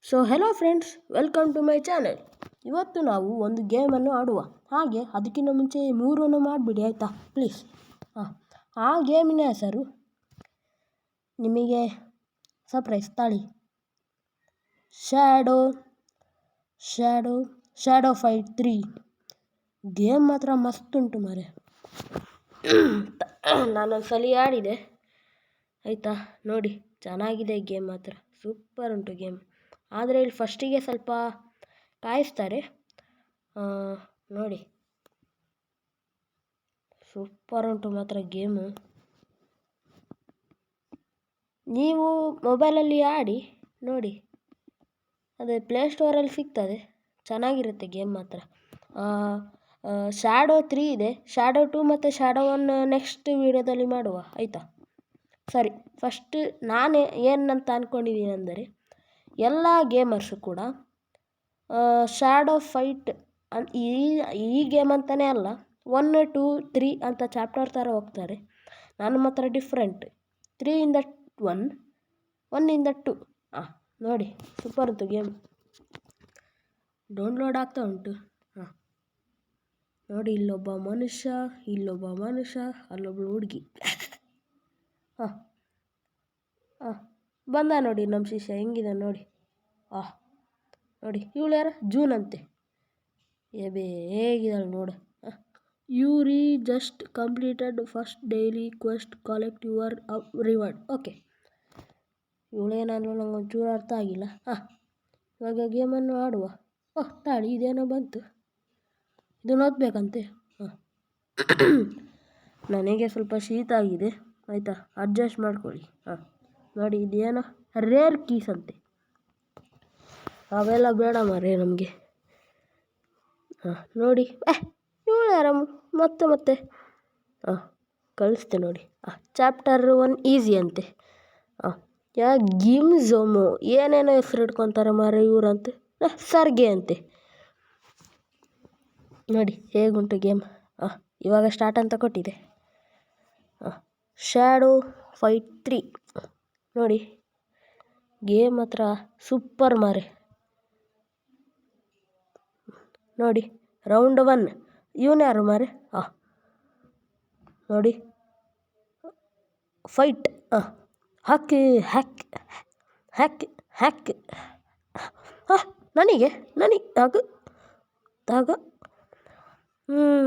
So hello friends, welcome to my channel. ಇವತ್ತು ನಾವು ಒಂದು ಗೇಮನ್ನು ಆಡುವ. ಹಾಗೆ ಅದಕ್ಕಿಂತ ಮುಂಚೆ 3 ಮಾಡಿಬಿಡಿ ಆಯಿತಾ, ಪ್ಲೀಸ್. ಆ ಗೇಮಿನ ಹೆಸರು ನಿಮಗೆ ಸರ್ಪ್ರೈಸ್ ತಾಳಿ. ಶ್ಯಾಡೋ ಫೈಟ್ 3 ಗೇಮ್ ಮಾತ್ರ ಮಸ್ತ್ ಉಂಟು ಮಾರೆ. ನಾನೊಂದ್ಸಲ ಆಡಿದೆ ಆಯಿತಾ, ನೋಡಿ ಚೆನ್ನಾಗಿದೆ ಗೇಮ್ ಮಾತ್ರ, ಸೂಪರ್ ಉಂಟು ಗೇಮ್. ಆದರೆ ಇಲ್ಲಿ ಫಸ್ಟಿಗೆ ಸ್ವಲ್ಪ ಕಾಯಿಸ್ತಾರೆ, ನೋಡಿ ಸೂಪರ್ ಉಂಟು ಮಾತ್ರ ಗೇಮು. ನೀವು ಮೊಬೈಲಲ್ಲಿ ಆಡಿ ನೋಡಿ, ಅದೇ ಪ್ಲೇಸ್ಟೋರಲ್ಲಿ ಸಿಗ್ತದೆ, ಚೆನ್ನಾಗಿರುತ್ತೆ ಗೇಮ್ ಮಾತ್ರ. ಶ್ಯಾಡೋ 3 ಇದೆ, ಶ್ಯಾಡೋ 2 ಮತ್ತು ಶ್ಯಾಡೋ 1 ನೆಕ್ಸ್ಟ್ ವೀಡಿಯೋದಲ್ಲಿ ಮಾಡುವ ಆಯಿತಾ. ಸರಿ, ಫಸ್ಟ್ ನಾನೇ ಏನಂತ ಅಂದ್ಕೊಂಡಿದ್ದೀನಿ ಅಂದರೆ, ಎಲ್ಲ ಗೇಮರ್ಸು ಕೂಡ ಶ್ಯಾಡೋ ಫೈಟ್ ಈ ಗೇಮ್ ಅಂತಲೇ ಅಲ್ಲ, 1, 2, 3 ಅಂತ ಚಾಪ್ಟರ್ ಥರ ಹೋಗ್ತಾರೆ. ನಾನು ಮಾತ್ರ ಡಿಫ್ರೆಂಟ್, 3ಇಂದ 1, 1ಇಂದ 2. ನೋಡಿ ಸೂಪರ್ ಉಂಟು ಗೇಮ್, ಡೌನ್ಲೋಡ್ ಆಗ್ತಾ ಉಂಟು. ನೋಡಿ, ಇಲ್ಲೊಬ್ಬ ಮನುಷ್ಯ, ಅಲ್ಲೊಬ್ಬಳು ಹುಡುಗಿ. ಬಂದ ನೋಡಿ ನಮ್ಮ ಶಿಷ್ಯ, ಹೆಂಗಿದೆ ನೋಡಿ. ನೋಡಿ ಇವಳು ಯಾರು, ಜೂನ್ ಅಂತೆ. ಹೇಗಿದ್ದಾಳೆ ನೋಡು. Yuri just completed first daily quest, collect your reward. Okay, ಇವಳೇನಾದ್ರು ನಂಗೆ ಒಂಚೂರು ಅರ್ಥ ಆಗಿಲ್ಲ. ಇವಾಗ ಗೇಮನ್ನು ಆಡುವ. ತಾಳಿ ಇದೇನೋ ಬಂತು, ಇದನ್ನು ಓದ್ಬೇಕಂತೆ. ನನಗೆ ಸ್ವಲ್ಪ ಶೀತ ಆಗಿದೆ ಆಯಿತಾ, ಅಡ್ಜಸ್ಟ್ ಮಾಡ್ಕೊಳ್ಳಿ. ನೋಡಿ ಇದೇನೋ ರೇರ್ ಕೀಸ್ ಅಂತೆ, ಅವೆಲ್ಲ ಬೇಡ ಮಾರೇ ನಮಗೆ. ನೋಡಿ ಇವಳು ಯಾರ ಮತ್ತೆ ಕಳಿಸ್ತೆ ನೋಡಿ. ಚಾಪ್ಟರ್ 1 ಈಸಿ ಅಂತೆ. ಗಿಮ್ ಝೋಮೋ ಏನೇನೋ ಹೆಸರು ಇಟ್ಕೊತಾರೆ ಮಾರೇ ಇವರಂತೆ. ಸರ್ಗೆ ಅಂತೆ. ನೋಡಿ ಹೇಗುಂಟು ಗೇಮ್. ಇವಾಗ ಸ್ಟಾರ್ಟ್ ಅಂತ ಕೊಟ್ಟಿದೆ. ಶ್ಯಾಡೋ ಫೈಟ್ 3 ನೋಡಿ, ಗೇಮ್ ಮಾತ್ರ ಸೂಪರ್ ಮಾರೆ. ನೋಡಿ ರೌಂಡ್ 1, ಇವನು ಯಾರು ಮಾರೆ. ನೋಡಿ ಫೈಟ್. ಹಕ್ ನನಗೆ ತಾಗ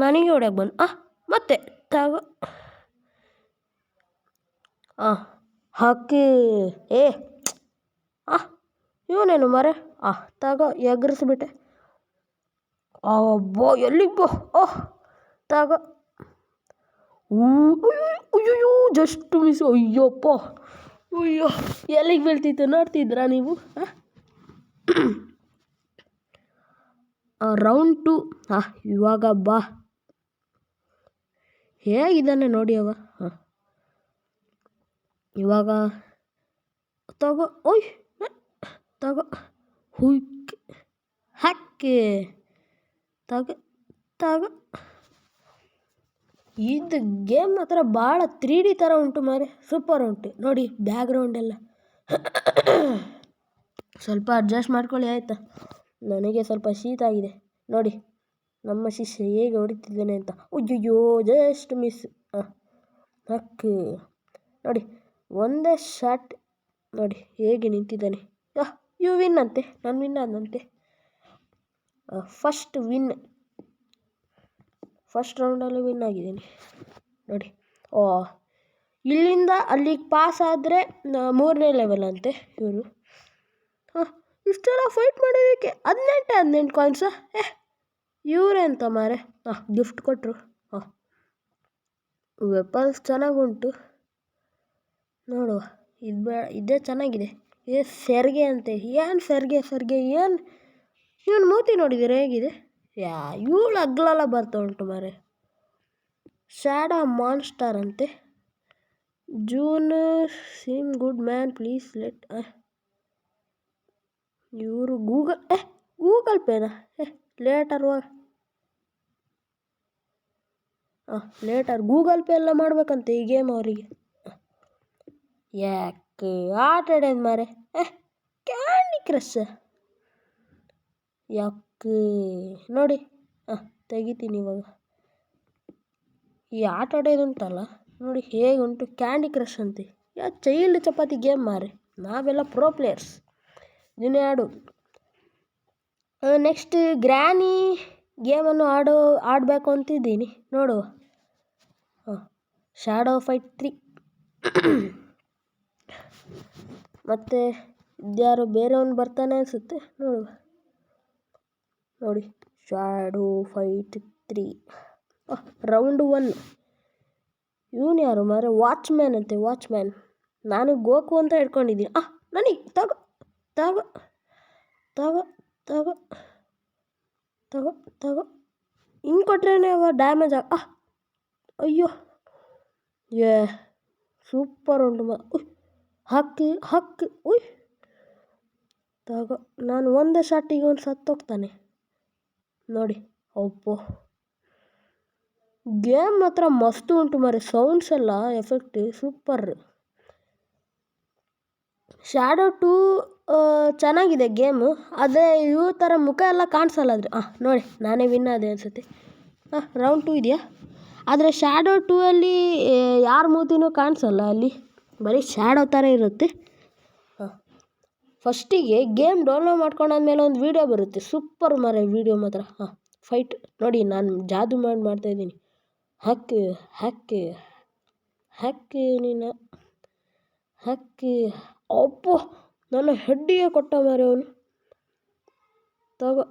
ನನಗೆ ಹೊಡ್ಯಕ್ಕೆ ಬಂದು ಮತ್ತೆ ತಾಗ ಹಾಕಿ ಇವನೇನು ಮಾರೆ. ತಾಗ ಎಗರಿಸ್ಬಿಟ್ಟೆ. ಅಬ್ಬೋ ಎಲ್ಲಿಗೆ ಬೋ ತಾಗ. ಅಯ್ಯೋ ಜಸ್ಟ್ ಮಿಸ್. ಅಯ್ಯಪ್ಪ, ಅಯ್ಯೋ ಎಲ್ಲಿಗೆ ಬೀಳ್ತಿತ್ತು ನೋಡ್ತಿದ್ರಾ ನೀವು. ರೌಂಡ್ 2. ಇವಾಗ ಬಾ, ಹೇಗಿದ್ದಾನೆ ನೋಡಿ ಅವ. ಇವಾಗ ತಗೋ, ತಗೋ ಹುಯ್ಕ್ ಹಾಕಿ ತಗ. ಇದು ಗೇಮ್ ಮಾತ್ರ ಭಾಳ 3D ಥರ ಉಂಟು ಮಾರೆ, ಸೂಪರ್ ಉಂಟು. ನೋಡಿ ಬ್ಯಾಕ್ಗ್ರೌಂಡ್ ಎಲ್ಲ ಸ್ವಲ್ಪ ಅಡ್ಜಸ್ಟ್ ಮಾಡ್ಕೊಳ್ಳಿ ಆಯಿತಾ. ನನಗೆ ಸ್ವಲ್ಪ ಶೀತ ಆಗಿದೆ. ನೋಡಿ ನಮ್ಮ ಶಿಷ್ಯ ಹೇಗೆ ಹೊಡಿತಿದ್ದಾನೆ ಅಂತ. ಅಯ್ಯಯ್ಯೋ ಜಸ್ಟ್ ಮಿಸ್. ನೋಡಿ ಒಂದೇ ಶಾಟ್, ನೋಡಿ ಹೇಗೆ ನಿಂತಿದ್ದಾನೆ. ಇವು ವಿನ್ ಅಂತೆ, ನಾನು ವಿನ್ ಆದಂತೆ. ಫಸ್ಟ್ ರೌಂಡಲ್ಲಿ ವಿನ್ ಆಗಿದ್ದೀನಿ ನೋಡಿ. ಇಲ್ಲಿಂದ ಅಲ್ಲಿಗೆ ಪಾಸ್ ಆದರೆ 3ನೇ ಲೆವೆಲ್ ಅಂತೆ ಇವರು. ಇಷ್ಟೆಲ್ಲ ಫೈಟ್ ಮಾಡೋದಕ್ಕೆ 18 ಕಾಯಿನ್ಸ. ಇವರೇ ಅಂತ ಮಾರೆ. ಗಿಫ್ಟ್ ಕೊಟ್ಟರು. ವೆಪನ್ಸ್ ಚೆನ್ನಾಗುಂಟು ನೋಡುವ. ಇದೇ ಚೆನ್ನಾಗಿದೆ. ಸೆರ್ಗೆ ಅಂತೆ. ಏನು ಸೆರ್ಗೆ ಏನು, ಇವನು ಮೂತಿ ನೋಡಿದ್ದೀರ ಹೇಗಿದೆ. ಇವಳು ಅಗ್ಲೆಲ್ಲ ಬರ್ತಾ ಉಂಟು ಮಾರೆ. ಶ್ಯಾಡೋ ಮಾನ್ಸ್ಟರ್ ಅಂತೆ. ಜೂನ್ seem good man please let. ಇವರು ಗೂಗಲ್ ಪೇನಾ. ಲೇಟರ್ ಗೂಗಲ್ ಪೇ ಎಲ್ಲ ಮಾಡ್ಬೇಕಂತೆ ಈ ಗೇಮ್ ಅವರಿಗೆ. ಯಾಕೆ ಆಟ ಆಡೋದು ಮಾರೆ. ಕ್ಯಾಂಡಿ ಕ್ರಶ್ ಯಾಕೆ ನೋಡಿ ತೆಗಿತೀನಿ ಇವಾಗ. ಈ ಆಟ ಆಡೋದುಂಟಲ್ಲ ನೋಡಿ ಹೇಗೆ ಉಂಟು, ಕ್ಯಾಂಡಿ ಕ್ರಷ್ ಅಂತೆ. ಚೈಲ್ಡ್ ಚಪಾತಿ ಗೇಮ್ ಮಾರೆ, ನಾವೆಲ್ಲ ಪ್ರೋ ಪ್ಲೇಯರ್ಸ್ ಇದನ್ನೇ ಆಡು. ನೆಕ್ಸ್ಟ್ ಗ್ರ್ಯಾನಿ ಗೇಮನ್ನು ಆಡಬೇಕು ಅಂತಿದ್ದೀನಿ, ನೋಡುವ. ಶಾಡೋ ಫೈಟ್ 3 ಮತ್ತು ಇದ್ಯಾರು ಬೇರೆಯವನು ಬರ್ತಾನೆ ಅನಿಸುತ್ತೆ, ನೋಡುವ. ನೋಡಿ ಶಾಡೋ ಫೈಟ್ 3 ರೌಂಡ್ 1. ಇವನು ಯಾರು ಮಾರೆ, ವಾಚ್ಮ್ಯಾನ್ ಅಂತೆ, ವಾಚ್ಮ್ಯಾನ್. ನಾನು ಗೋಕು ಅಂತ ಇಟ್ಕೊಂಡಿದ್ದೀನಿ. ನನಗೆ ತಗೋ ತಗೋ ತಗೋ ತಗೋ ತಗೋ ತಗೋ ಹಿಂಗೆ ಕೊಟ್ರೇನೆ ಅವ ಡ್ಯಾಮೇಜ್ ಅಯ್ಯೋ ಸೂಪರ್ ಉಂಟು ಹಕ್ಕು ಉಯ್ ತಗೋ. ನಾನು ಒಂದೇ ಶಾಟಿಗೆ ಒಂದು ಸತ್ತೋಗ್ತಾನೆ ನೋಡಿ. ಅಪ್ಪೋ ಗೇಮ್ ಮಾತ್ರ ಮಸ್ತು ಉಂಟು ಮಾರೆ, ಸೌಂಡ್ಸ್ ಎಲ್ಲ ಎಫೆಕ್ಟ್ ಸೂಪರ್. ಶಾಡೋ 2 ಚೆನ್ನಾಗಿದೆ ಗೇಮು, ಅದೇ ಇವು ಥರ ಮುಖ ಎಲ್ಲ ಕಾಣಿಸಲ್ಲ ಆದರೆ. ನೋಡಿ ನಾನೇ ವಿನ್ ಆದೆ ಅನಿಸುತ್ತೆ. ರೌಂಡ್ 2 ಇದೆಯಾ, ಆದರೆ ಶಾಡೋ 2 ಅಲ್ಲಿ ಯಾರ ಮೂತಿನೂ ಕಾಣಿಸಲ್ಲ, ಅಲ್ಲಿ ಬರೀ ಶಾಡೋ ಥರ ಇರುತ್ತೆ. ಫಸ್ಟಿಗೆ ಗೇಮ್ ಡೌನ್ಲೋಡ್ ಮಾಡ್ಕೊಂಡಾದ್ಮೇಲೆ ಒಂದು ವೀಡಿಯೋ ಬರುತ್ತೆ, ಸೂಪರ್ ಮಾರೆ ವೀಡಿಯೋ ಮಾತ್ರ. ಫೈಟ್ ನೋಡಿ, ನಾನು ಜಾದು ಮಾಡ್ತಾಯಿದ್ದೀನಿ. ಹಕ್ಕೆ ನೀನು ಹಕ್ಕೆ. ಅಪ್ಪೋ ನನ್ನ ಹೆಡ್ಡಿಗೆ ಕೊಟ್ಟ ಮಾರೆ ಅವನು. ತಗೋ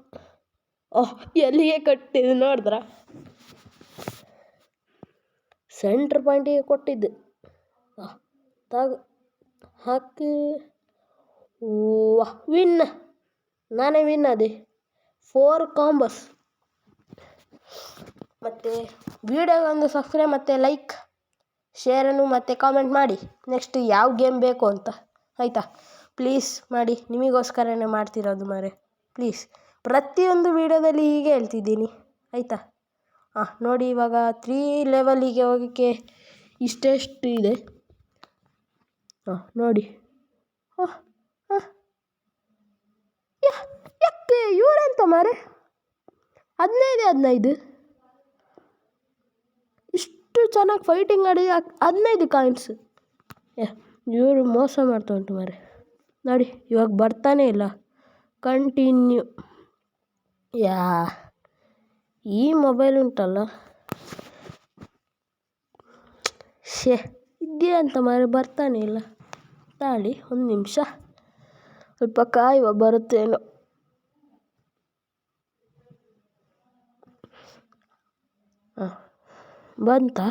ಎಲ್ಲಿಗೆ ಕೊಟ್ಟಿದ್ದು ನೋಡಿದ್ರ, ಸೆಂಟ್ರ್ ಪಾಯಿಂಟಿಗೆ ಕೊಟ್ಟಿದ್ದು. ತಗೋ ಹಾಕಿ. ವಿನ್, ನಾನೇ ವಿನ್ ಅದೇ. 4 ಕಾಂಬಸ್. ಮತ್ತು ವಿಡಿಯೋಗೊಂದು ಸಬ್ಸ್ಕ್ರೈಬ್ ಮತ್ತು ಲೈಕ್ ಶೇರನ್ನು ಮತ್ತು ಕಾಮೆಂಟ್ ಮಾಡಿ, ನೆಕ್ಸ್ಟ್ ಯಾವ ಗೇಮ್ ಬೇಕು ಅಂತ, ಆಯಿತಾ? ಪ್ಲೀಸ್ ಮಾಡಿ, ನಿಮಗೋಸ್ಕರನೇ ಮಾಡ್ತಿರೋದು ಮಾರೆ, ಪ್ಲೀಸ್. ಪ್ರತಿಯೊಂದು ವೀಡಿಯೋದಲ್ಲಿ ಹೀಗೆ ಹೇಳ್ತಿದ್ದೀನಿ, ಆಯಿತಾ? ನೋಡಿ ಇವಾಗ 3 ಲೆವೆಲಿಗೆ ಹೋಗೋಕ್ಕೆ ಇಷ್ಟೆಷ್ಟು ಇದೆ ನೋಡಿ. ಯಾಕೆ ಇವರೆಂತ ಮಾರೆ 15 ಇಷ್ಟು ಚೆನ್ನಾಗಿ ಫೈಟಿಂಗ್ ಆಡಿ 15 ಕಾಯಿನ್ಸ್. ಇವರು ಮೋಸ ಮಾಡ್ತಾ ಉಂಟು ಮಾರೆ ನೋಡಿ. ಇವಾಗ ಬರ್ತಾನೆ ಇಲ್ಲ. ಕಂಟಿನ್ಯೂ. ಈ ಮೊಬೈಲ್ ಉಂಟಲ್ಲ, ಇದೇ ಅಂತ ಮಾರೆ, ಬರ್ತಾನೆ ಇಲ್ಲ. ತಾಳಿ ಒಂದು ನಿಮಿಷ, ಸ್ವಲ್ಪ ಕಾಯುವ, ಬರುತ್ತೇನೋ. ಬಂತಾ?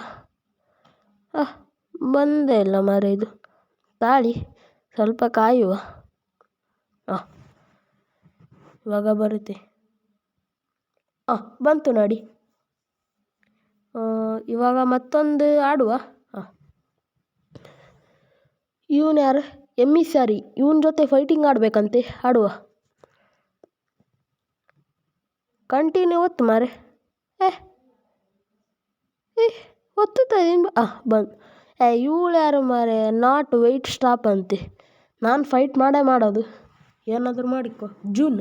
ಬಂದೇ ಇಲ್ಲ ಮಾರೆ ಇದು. ತಾಳಿ ಸ್ವಲ್ಪ ಕಾಯುವ. ಇವಾಗ ಬರುತ್ತೆ. ಬಂತು ನೋಡಿ. ಇವಾಗ ಮತ್ತೊಂದು ಆಡುವ. ಇವನು ಯಾರು, ಎಮ್ಮಿಸಾರಿ, ಇವನ ಜೊತೆ ಫೈಟಿಂಗ್ ಆಡಬೇಕಂತೆ, ಆಡುವ. ಕಂಟಿನ್ಯೂ ಒತ್ತು ಮಾರೆ. ಒತ್ತುತ್ತಾ ಇದೀನಿ. ಬಂದು ಇವಳು ಯಾರು ಮಾರೆ, ನಾಟ್ ವೆಯ್ಟ್ ಸ್ಟಾಪ್ ಅಂತೆ. ನಾನು ಫೈಟ್ ಮಾಡೋದು, ಏನಾದರೂ ಮಾಡಿಕೊ. ಜೂನ್,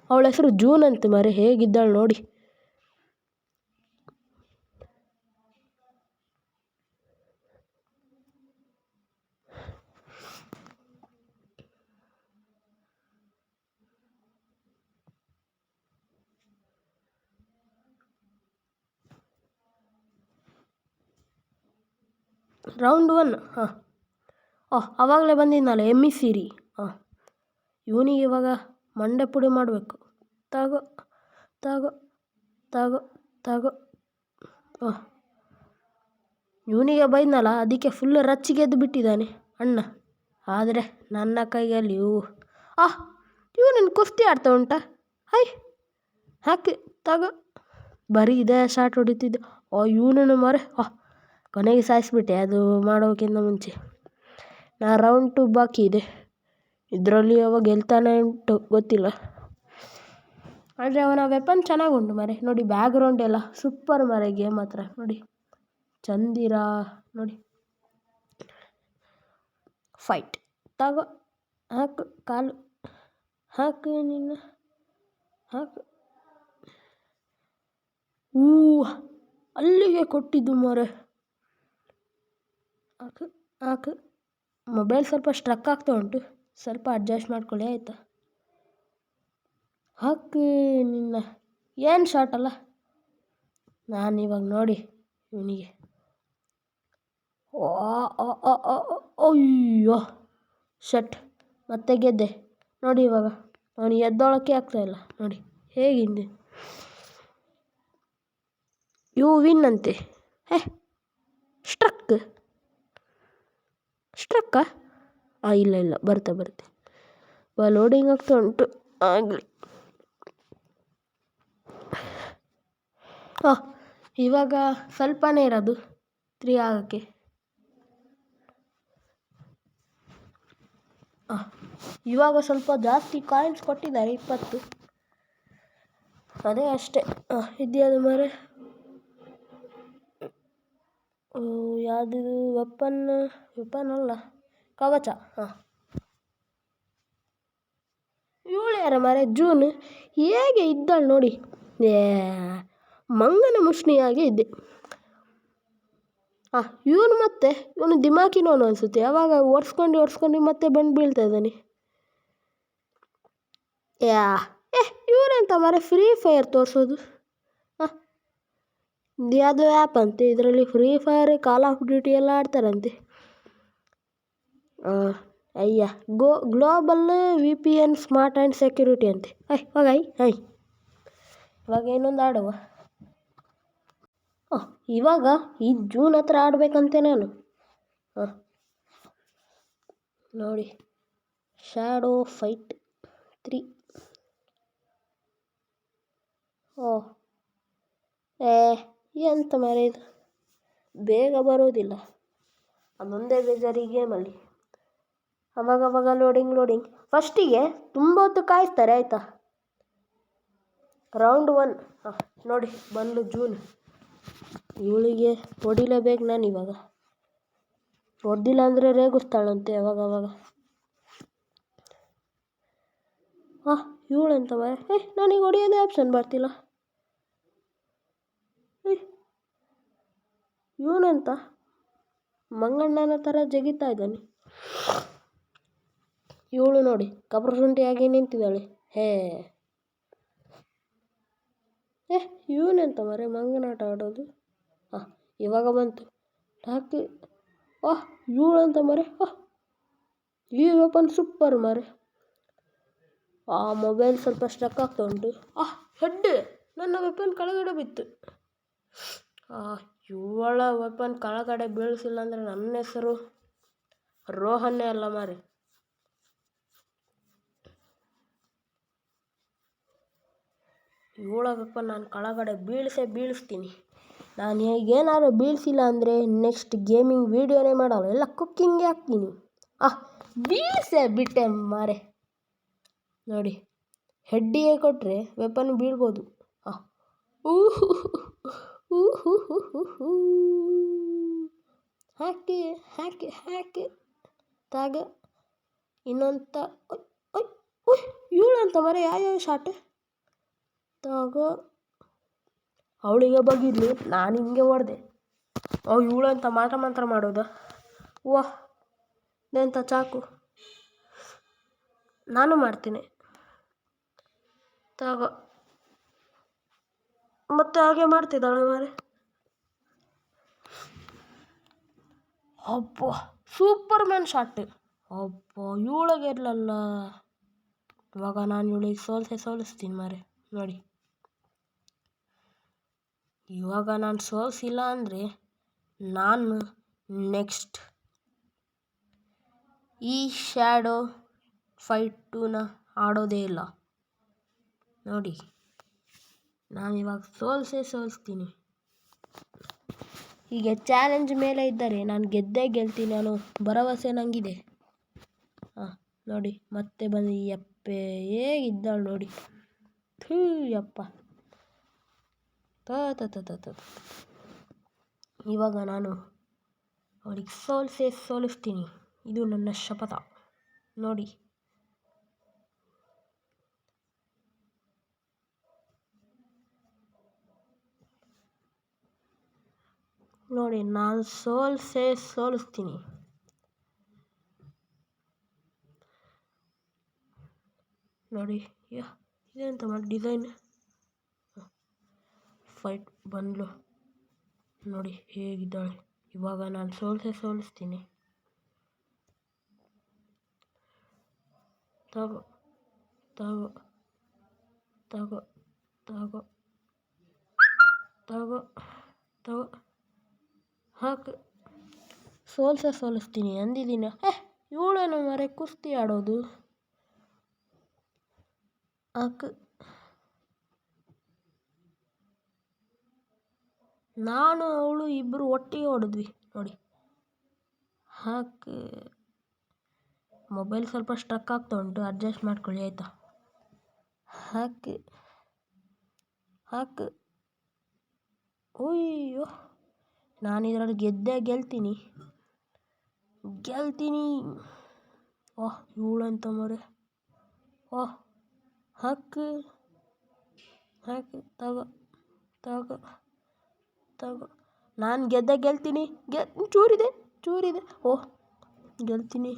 ಅವಳ ಹೆಸರು ಜೂನ್ ಅಂತೆ ಮಾರೆ, ಹೇಗಿದ್ದಾಳೆ ನೋಡಿ. ರೌಂಡ್ 1. ಆವಾಗಲೇ ಬಂದಿದ್ನಲ್ಲ ಎಮ್ಮಿಸಿರಿ. ಇವನಿಗೆ ಇವಾಗ ಮಂಡೆ ಪುಡಿ ಮಾಡಬೇಕು. ತಗೋ ತಗೋ ತಗೋ ತಗೋ. ಇವನಿಗೆ ಬೈದ್ನಲ್ಲ, ಅದಕ್ಕೆ ಫುಲ್ ರಚ್ಚಿಗೆದ್ದು ಬಿಟ್ಟಿದ್ದಾನೆ ಅಣ್ಣ. ಆದರೆ ನನ್ನ ಕೈಯಲ್ಲಿ ಇವನನ್ನು ಕುಸ್ತಿ ಆಡ್ತಾ ಉಂಟಾ? ಹಾಕಿ ತಗೋ. ಬರೀ ಇದೇ ಶಾಟ್ ಹೊಡಿತಿದ್ದೆ. ಇವನನ್ನು ಮಾರೆ ಕೊನೆಗೆ ಸಾಯಿಸ್ಬಿಟ್ಟೆ, ಅದು ಮಾಡೋಕ್ಕಿಂತ ಮುಂಚೆ. ರೌಂಡ್ 2 ಬಾಕಿ ಇದೆ. ಇದರಲ್ಲಿ ಅವ ಗೆಲ್ತಾನೆ ಉಂಟು ಗೊತ್ತಿಲ್ಲ, ಆದರೆ ಅವನ ವೆಪನ್ ಚೆನ್ನಾಗುಂಟು ಮಾರೆ. ನೋಡಿ ಬ್ಯಾಕ್ಗ್ರೌಂಡ್ ಎಲ್ಲ ಸೂಪರ್ ಮಾರೆ, ಗೇಮ್ ಹತ್ರ ನೋಡಿ, ಚಂದಿರ ನೋಡಿ. ಫೈಟ್ ತಗೋ, ಹಾಕು ಕಾಲು ಹಾಕು. ನೀನು ಹಾಕು. ಅಲ್ಲಿಗೆ ಕೊಟ್ಟಿದ್ದು ಮಾರೆ. ಹಾಕು ಹಾಕು. ಮೊಬೈಲ್ ಸ್ವಲ್ಪ ಸ್ಟ್ರಕ್ ಆಗ್ತಾ ಉಂಟು, ಸ್ವಲ್ಪ ಅಡ್ಜಸ್ಟ್ ಮಾಡ್ಕೊಳ್ಳಿ ಆಯಿತಾ. ಹಾಕು ನಿನ್ನ. ಏನು ಶಾರ್ಟ್ ಅಲ್ಲ. ನಾನಿವಾಗ ನೋಡಿ ಇವನಿಗೆ. ಅಯ್ಯೋ ಶಟ್, ಮತ್ತೆ ಗೆದ್ದೆ ನೋಡಿ. ಇವಾಗ ಅವನಿಗೆ ಎದ್ದೊಳಕ್ಕೆ ಆಗ್ತಾಯಿಲ್ಲ ನೋಡಿ ಹೇಗಿದೆ. ಯು ವಿನ್ ಅಂತೆ. ಸ್ಟ್ರಕ್ಕಾ? ಇಲ್ಲ ಬರುತ್ತೆ. ಲೋಡಿಂಗ್ ಆಗ್ತಾ ಉಂಟು. ಆಗಲಿ. ಇವಾಗ ಸ್ವಲ್ಪನೇ ಇರೋದು 3 ಆಗೋಕ್ಕೆ. ಇವಾಗ ಸ್ವಲ್ಪ ಜಾಸ್ತಿ ಕಾಯಿನ್ಸ್ ಕೊಟ್ಟಿದ್ದಾರೆ, 20. ಅದೇ ಅಷ್ಟೇ. ಇದ್ಯಾವುದು ಮಾರೆ, ಯಾವುದಿದು ವೆಪನ್ ಅಲ್ಲ, ಕವಚ. ಇವಳು ಯಾರ ಮಾರೆ, ಜೂನ್ ಹೇಗೆ ಇದ್ದಾಳೆ ನೋಡಿ. ಮಂಗನ ಮುಷ್ಣಿಯಾಗೆ ಇದ್ದೆ. ಇವನು ಮತ್ತೆ ಇವನು ದಿಮಾಕಿನವನು ಅನಿಸುತ್ತೆ. ಯಾವಾಗ ಓಡಿಸ್ಕೊಂಡು ಮತ್ತೆ ಬಂದು ಬೀಳ್ತಾ ಇದ್ದಾನೆ. ಇವರೆಂತ ಮಾರೆ ಫ್ರೀ ಫೈರ್ ತೋರಿಸೋದು. ಯಾವುದೋ ಆ್ಯಪ್ ಅಂತೆ, ಇದರಲ್ಲಿ free fire, Call of duty ಎಲ್ಲ ಆಡ್ತಾರಂತೆ. ಅಯ್ಯ global VPN smart and security ಅಂತೆ. ಇವಾಗ ಇನ್ನೊಂದು ಆಡುವ. ಇವಾಗ ಈ ಜೂನ್ ಹತ್ರ ಆಡಬೇಕಂತೆ ನಾನು. ನೋಡಿ, ಶ್ಯಾಡೋ ಫೈಟ್ 3. ಎಂತ ಮಾರೆ ಇದು, ಬೇಗ ಬರೋದಿಲ್ಲ. ಅದೊಂದೇ ಬೇಜಾರು ಈ ಗೇಮಲ್ಲಿ. ಅವಾಗವಾಗ ಲೋಡಿಂಗ್. ಫಸ್ಟಿಗೆ ತುಂಬ ಹೊತ್ತು ಕಾಯಿಸ್ತಾರೆ ಆಯಿತಾ. ರೌಂಡ್ 1 ನೋಡಿ ಬಂದು ಜೂನ್. ಇವಳಿಗೆ ಹೊಡಿಲೇಬೇಕು ನಾನು ಇವಾಗ. ಹೊಡೆದಿಲ್ಲ ಅಂದರೆ ರೇಗಿಸ್ತಾಳಂತೆ ಅವಾಗವಾಗ. ಇವಳೆಂತ ಮಾರೆ, ನನಗೆ ಹೊಡಿಯೋದೇ ಆಪ್ಷನ್ ಬರ್ತಿಲ್ಲ. ಇವನೆಂತ ಮಂಗಣ್ಣನ ಥರ ಜಗಿತಾ ಇದ್ದಾನೆ. ಇವಳು ನೋಡಿ ಕಬ್ರ ಶುಂಠಿಯಾಗಿ ನಿಂತಿದ್ದಾಳೆ. ಇವನೆಂತ ಮಾರೆ ಮಂಗನಾಟ ಆಡೋದು. ಇವಾಗ ಬಂತು ಹಾಕಿ. ಇವಳಂತ ಮಾರೆ, ಈ ವೆಪನ್ ಸೂಪರ್ ಮಾರೆ. ಮೊಬೈಲ್ ಸ್ವಲ್ಪ ಸ್ಟ್ರಕ್ ಆಗ್ತಾ ಉಂಟು. ಹೆಡ್, ನನ್ನ ವೆಪನ್ ಕೆಳಗಡೆ ಬಿತ್ತು. ಇವಳ ವೆಪನ್ ಕೆಳಗಡೆ ಬೀಳಿಸಿಲ್ಲ ಅಂದರೆ ನನ್ನ ಹೆಸರು ರೋಹನ್ನೇ ಅಲ್ಲ ಮಾರೆ. ಇವಳ ವೆಪನ್ ನಾನು ಕೆಳಗಡೆ ಬೀಳಿಸ್ತೀನಿ. ನಾನು ಏನಾದ್ರು ಬೀಳಿಸಿಲ್ಲ ಅಂದರೆ ನೆಕ್ಸ್ಟ್ ಗೇಮಿಂಗ್ ವೀಡಿಯೋನೇ ಮಾಡಲ್ಲ, ಎಲ್ಲ ಕುಕ್ಕಿಂಗೇ ಹಾಕ್ತೀನಿ. ಬೀಳಿಸೇ ಬಿಟ್ಟೆ ಮಾರೆ ನೋಡಿ. ಹೆಡ್ಡಿಗೆ ಕೊಟ್ಟರೆ ವೆಪನ್ ಬೀಳ್ಬೋದು. ಹಾಕಿ ತಾಗ ಇನ್ನೊಂತ. ಇವಳಂತ ಮರೆ ಯಾವ ಶಾಟ್ ತಾಗ. ಅವಳಿಗೆ ಬಗಿದ್ಲು, ನಾನು ಹಿಂಗೆ ಹೊಡೆದೆ. ಇವಳಂತ ಮಂತ್ರ ಮಾಡೋದ. ಇದೆಂತ ಚಾಕು, ನಾನು ಮಾಡ್ತೀನಿ ತಾಗ. ಮತ್ತೆ ಹಾಗೆ ಮಾಡ್ತಿದ್ದಾಳೆ ಮಾರೆ. Super man shot. ಇವಳಿಗೆ ಇರಲಲ್ಲ. ಇವಾಗ ನಾನು ಇವಳಿಗೆ ಸೋಲಿಸ್ತೀನಿ ಮಾರೆ ನೋಡಿ. ಇವಾಗ ನಾನು ಸೋಲಿಸಿಲ್ಲ ಅಂದರೆ ನಾನು ನೆಕ್ಸ್ಟ್ ಈ ಶ್ಯಾಡೋ ಫೈಟ್ 2ನ ಆಡೋದೇ ಇಲ್ಲ ನೋಡಿ. ನಾನಿವಾಗ ಸೋಲಿಸ್ತೀನಿ. ಹೀಗೆ ಚಾಲೆಂಜ್ ಮೇಲೆ ಇದ್ದರೆ ನಾನು ಗೆದ್ದೇ ಗೆಲ್ತೀನಿ ಅನ್ನೋ ಭರವಸೆ ನನಗಿದೆ. ನೋಡಿ ಮತ್ತೆ ಬಂದು ಯಪ್ಪೆ ಹೇಗಿದ್ದಾಳು ನೋಡಿ. ಯಪ್ಪ ಇವಾಗ ನಾನು ಅವಳಿಗೆ ಸೋಲಿಸ್ತೀನಿ. ಇದು ನನ್ನ ಶಪಥ ನೋಡಿ. ನೋಡಿ, ನಾನು ಸೋಲಿಸ್ತೀನಿ. ನೋಡಿ, ಇದೆಂತ ಮಾಡಿ ಡಿಸೈನ್ ಫೈಟ್ ಬಂದ್ಲು ನೋಡಿ ಹೇಗಿದ್ದಾಳೆ. ಇವಾಗ ನಾನು ಸೋಲಿಸ್ತೀನಿ. ತಗೋ ತಗೋ ತಗೋ ತಗೋ ತಗೋ ತಗೋ ಹಾಕು. ಸೋಲಿಸ್ತೀನಿ ಅಂದಿದ್ದೀನ. ಇವಳೇನೋ ಮರೆ ಕುಸ್ತಿ ಆಡೋದು. ಹಾಕು. ನಾನು ಅವಳು ಇಬ್ಬರು ಒಟ್ಟಿಗೆ ಹೊಡೆದ್ವಿ ನೋಡಿ. ಹಾಕು. ಮೊಬೈಲ್ ಸ್ವಲ್ಪ ಸ್ಟಕ್ ಆಗ್ತಾ ಉಂಟು, ಅಡ್ಜಸ್ಟ್ ಮಾಡ್ಕೊಳ್ಳಿ ಆಯಿತಾ. ಹಾಕು ಹಾಕು. ಅಯ್ಯೋ, ನಾನು ಇದರಲ್ಲಿ ಗೆಲ್ತೀನಿ. ಓಹ್, ಇವಳಂತ ಮರೆ. ಓಹ್, ಹಾಕು. ತಗೋ ತಗೋ ತಗೋ. ನಾನು ಗೆಲ್ತೀನಿ. ಚೂರಿದೆ. ಓಹ್, ಗೆಲ್ತೀನಿ.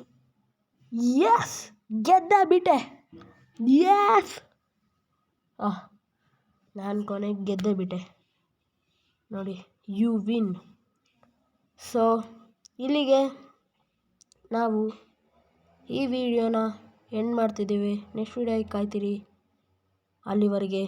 ಯಸ್, ಬಿಟ್ಟೆ. ಯಸ್. ನಾನು ಕೊನೆಗೆ ಗೆದ್ದೇ ಬಿಟ್ಟೆ ನೋಡಿ. You win. ಸೊ ಇಲ್ಲಿಗೆ ನಾವು ಈ ವಿಡಿಯೋನ ಎಂಡ್ ಮಾಡ್ತಿದ್ದೀವಿ. ನೆಕ್ಸ್ಟ್ ವಿಡಿಯೋಗೆ ಕಾಯ್ತೀರಿ. ಅಲ್ಲಿವರೆಗೆ